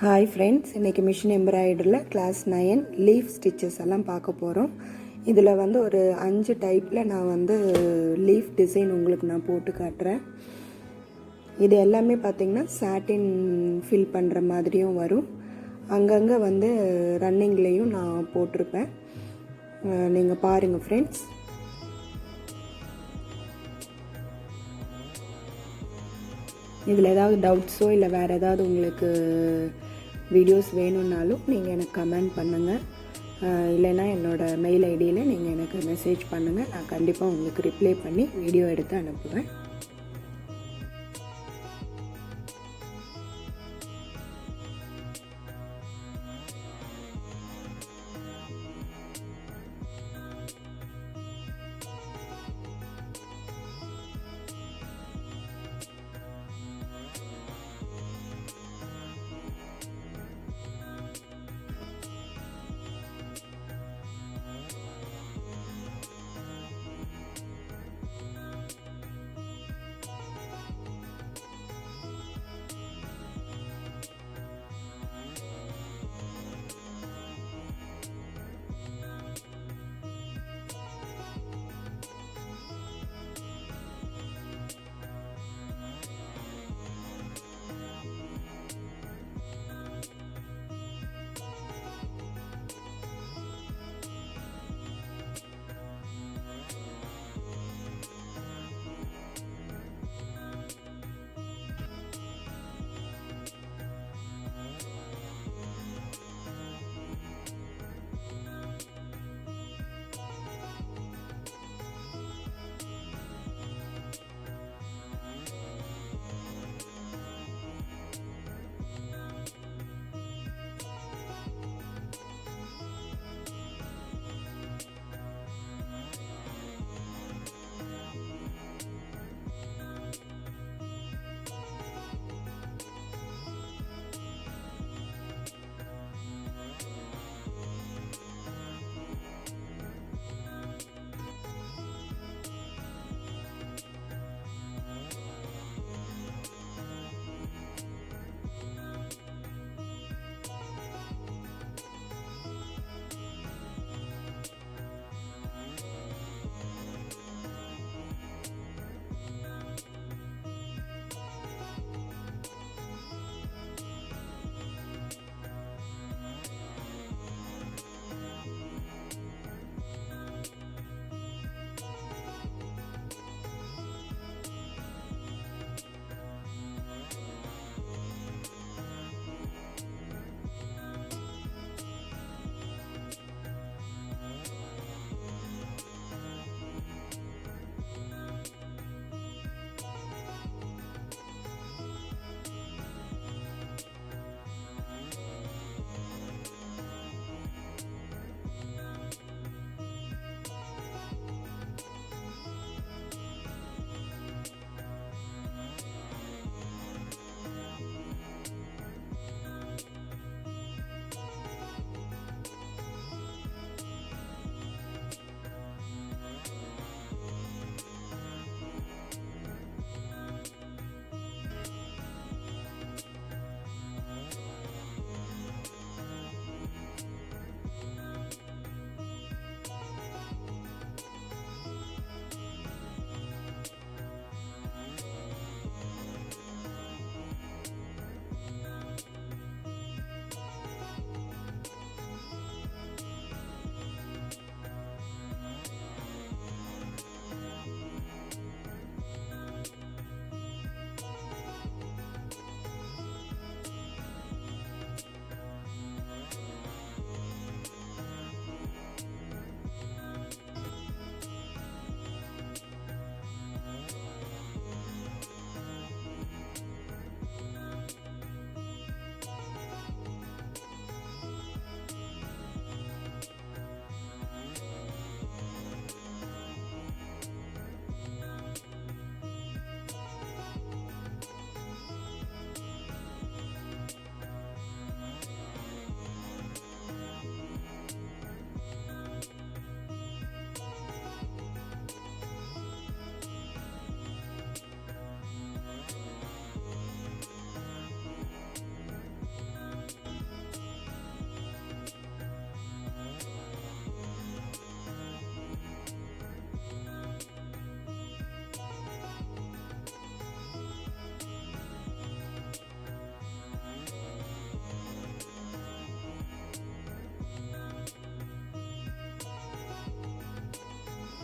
Hi friends, இன்றைக்கி machine எம்ப்ராய்டரியில் class 9 leaf stitches எல்லாம் பார்க்க போகிறோம். இதில் ஒரு 5 டைப்பில் நான் லீஃப் டிசைன் உங்களுக்கு நான் போட்டு காட்டுறேன். இது எல்லாமே பார்த்திங்கன்னா சாட்டின் ஃபில் பண்ணுற மாதிரியும் வரும். அங்கங்கே ரன்னிங்லேயும் நான் போட்டிருப்பேன். நீங்கள் பாருங்கள் ஃப்ரெண்ட்ஸ். இதில் ஏதாவது டவுட்ஸோ இல்லை வேறு ஏதாவது உங்களுக்கு வீடியோஸ் வேணும்னாலும் நீங்கள் எனக்கு கமெண்ட் பண்ணுங்கள். இல்லைன்னா என்னோடய மெயில் ஐடியில் நீங்கள் எனக்கு மெசேஜ் பண்ணுங்கள். நான் கண்டிப்பாக உங்களுக்கு ரிப்ளை பண்ணி வீடியோ எடுத்து அனுப்புவேன்.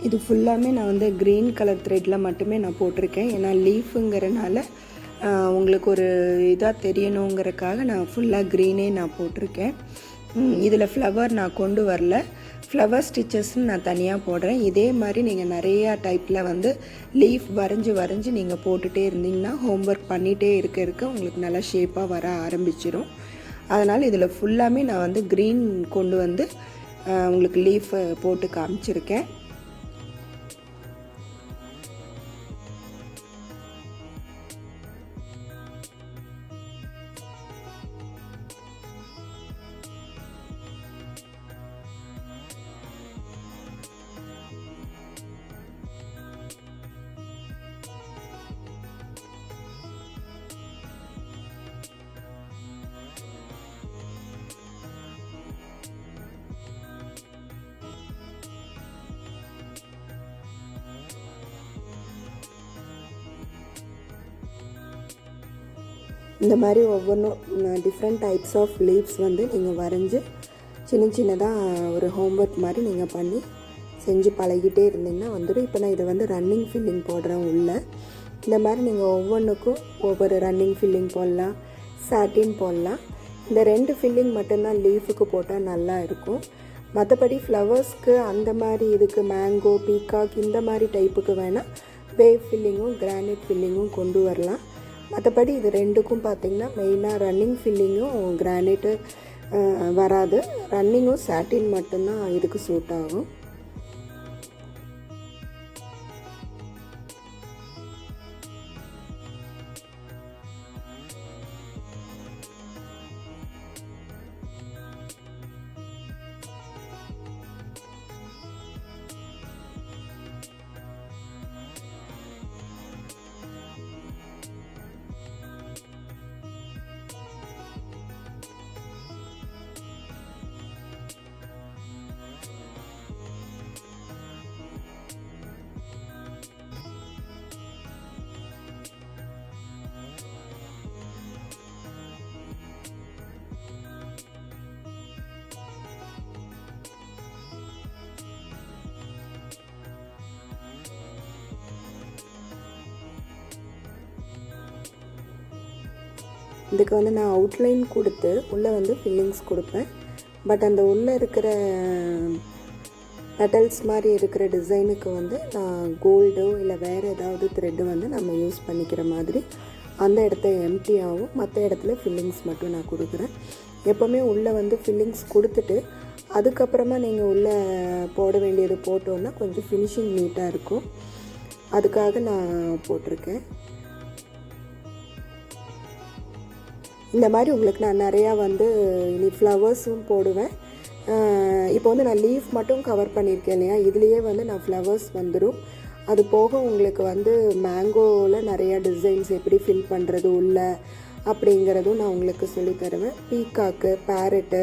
இது ஃபுல்லாமே நான் வந்து க்ரீன் கலர் த்ரெட்டில் மட்டுமே நான் போட்டிருக்கேன். ஏன்னா லீஃபுங்கிறனால உங்களுக்கு ஒரு இதாக தெரியணுங்கிறக்காக நான் ஃபுல்லாக க்ரீனே நான் போட்டிருக்கேன். இதில் ஃப்ளவர் நான் கொண்டு வரல, ஃப்ளவர் ஸ்டிச்சஸ்ன்னு நான் தனியாக போடுறேன். இதே மாதிரி நீங்கள் நிறையா டைப்பில் வந்து லீஃப் வரைஞ்சி நீங்கள் போட்டுகிட்டே இருந்தீங்கன்னா ஹோம்ஒர்க் பண்ணிகிட்டே இருக்க உங்களுக்கு நல்லா ஷேப்பாக வர ஆரம்பிச்சிடும். அதனால் இதில் ஃபுல்லாமே நான் வந்து க்ரீன் கொண்டு வந்து உங்களுக்கு லீஃபை போட்டு காமிச்சிருக்கேன். இந்த மாதிரி ஒவ்வொன்றும் டிஃப்ரெண்ட் டைப்ஸ் ஆஃப் லீவ்ஸ் வந்து நீங்கள் வரைஞ்சி சின்னதாக ஒரு ஹோம்ஒர்க் மாதிரி நீங்கள் பண்ணி செஞ்சு பழகிட்டே இருந்தீங்கன்னா வந்துடும். இப்போ நான் இதை வந்து ரன்னிங் ஃபில்லிங் போடுறேன் உள்ளே. இந்த மாதிரி நீங்கள் ஒவ்வொன்றுக்கும் ஒவ்வொரு ரன்னிங் ஃபில்லிங் போடலாம், சாட்டின் போடலாம். இந்த 2 ஃபில்லிங் மட்டும்தான் லீஃபுக்கு போட்டால் நல்லா இருக்கும். மற்றபடி ஃப்ளவர்ஸ்க்கு அந்த மாதிரி இதுக்கு மேங்கோ, பீகாக் இந்த மாதிரி டைப்புக்கு வேணால் வேவ் ஃபில்லிங்கும் கிரானைட் ஃபில்லிங்கும் கொண்டு வரலாம். மற்றபடி இது 2க்கும் பார்த்திங்கன்னா மெயினாக ரன்னிங் ஃபில்லிங்கும் கிரானைட்டு வராது. ரன்னிங்கும் சாட்டின் மட்டும்தான் இதுக்கு சூட் ஆகும். இதுக்கு வந்து நான் அவுட்லைன் கொடுத்து உள்ளே வந்து ஃபில்லிங்ஸ் கொடுப்பேன். பட் அந்த உள்ளே இருக்கிற பெட்டல்ஸ் மாதிரி இருக்கிற டிசைனுக்கு வந்து நான் கோல்டோ இல்லை வேறு ஏதாவது த்ரெட்டு வந்து நம்ம யூஸ் பண்ணிக்கிற மாதிரி அந்த இடத்த எம்டியாகவும் மற்ற இடத்துல ஃபில்லிங்ஸ் மட்டும் நான் கொடுக்குறேன். எப்போவுமே உள்ளே வந்து ஃபில்லிங்ஸ் கொடுத்துட்டு அதுக்கப்புறமா நீங்கள் உள்ளே போட வேண்டியது போட்டோன்னா கொஞ்சம் ஃபினிஷிங் நீட்டாக இருக்கும். அதுக்காக நான் போட்டிருக்கேன். இந்த மாதிரி உங்களுக்கு நான் நிறையா வந்து இனி ஃப்ளவர்ஸும் போடுவேன். இப்போ வந்து நான் லீஃப் மட்டும் கவர் பண்ணியிருக்கேன் இல்லையா, இதுலேயே வந்து நான் ஃப்ளவர்ஸ் வந்துடும். அது போக உங்களுக்கு வந்து மேங்கோவில் நிறையா டிசைன்ஸ் எப்படி ஃபில் பண்ணுறது உள்ள அப்படிங்கிறதும் நான் உங்களுக்கு சொல்லித்தருவேன். பீகாக்கு, பேரட்டு,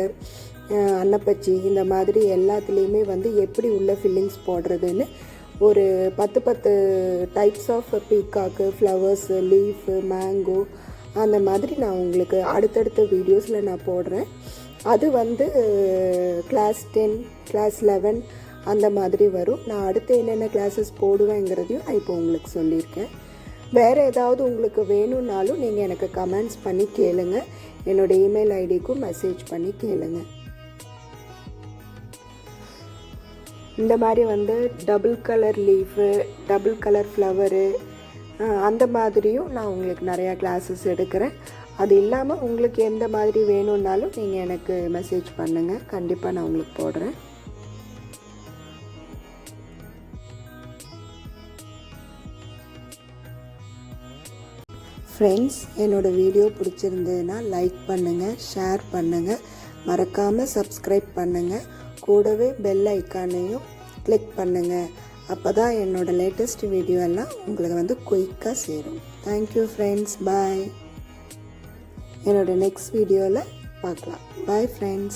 அன்னப்பச்சி இந்த மாதிரி எல்லாத்துலேயுமே வந்து எப்படி உள்ள ஃபில்லிங்ஸ் போடுறதுன்னு ஒரு 10 types of peacock, flowers, leaf, mango அந்த மாதிரி நான் உங்களுக்கு அடுத்தடுத்த வீடியோஸில் நான் போடுறேன். அது வந்து கிளாஸ் 10, கிளாஸ் 11 அந்த மாதிரி வரும். நான் அடுத்து என்னென்ன கிளாஸஸ் போடுவேங்கிறதையும் நான் இப்போ உங்களுக்கு சொல்லியிருக்கேன். வேறு ஏதாவது உங்களுக்கு வேணும்னாலும் நீங்கள் எனக்கு கமெண்ட்ஸ் பண்ணி கேளுங்க. என்னோடய இமெயில் ஐடிக்கும் மெசேஜ் பண்ணி கேளுங்க. இந்த மாதிரி வந்து double colour leaf, double colour flower அந்த மாதிரியும் நான் உங்களுக்கு நிறையா கிளாஸஸ் எடுக்கிறேன். அது இல்லாமல் உங்களுக்கு எந்த மாதிரி வேணும்னாலும் நீங்கள் எனக்கு மெசேஜ் பண்ணுங்கள். கண்டிப்பாக நான் உங்களுக்கு போடுறேன். ஃப்ரெண்ட்ஸ், என்னோடய வீடியோ பிடிச்சிருந்ததுன்னா லைக் பண்ணுங்கள், ஷேர் பண்ணுங்கள், மறக்காமல் சப்ஸ்கிரைப் பண்ணுங்கள். கூடவே பெல் ஐக்கானையும் கிளிக் பண்ணுங்கள். அப்போ தான் என்னோடய லேட்டஸ்ட் வீடியோ எல்லாம் உங்களுக்கு வந்து குயிக்காக சேரும். தேங்க்யூ ஃப்ரெண்ட்ஸ், பாய். என்னோடய நெக்ஸ்ட் வீடியோவில் பார்க்கலாம். Bye friends.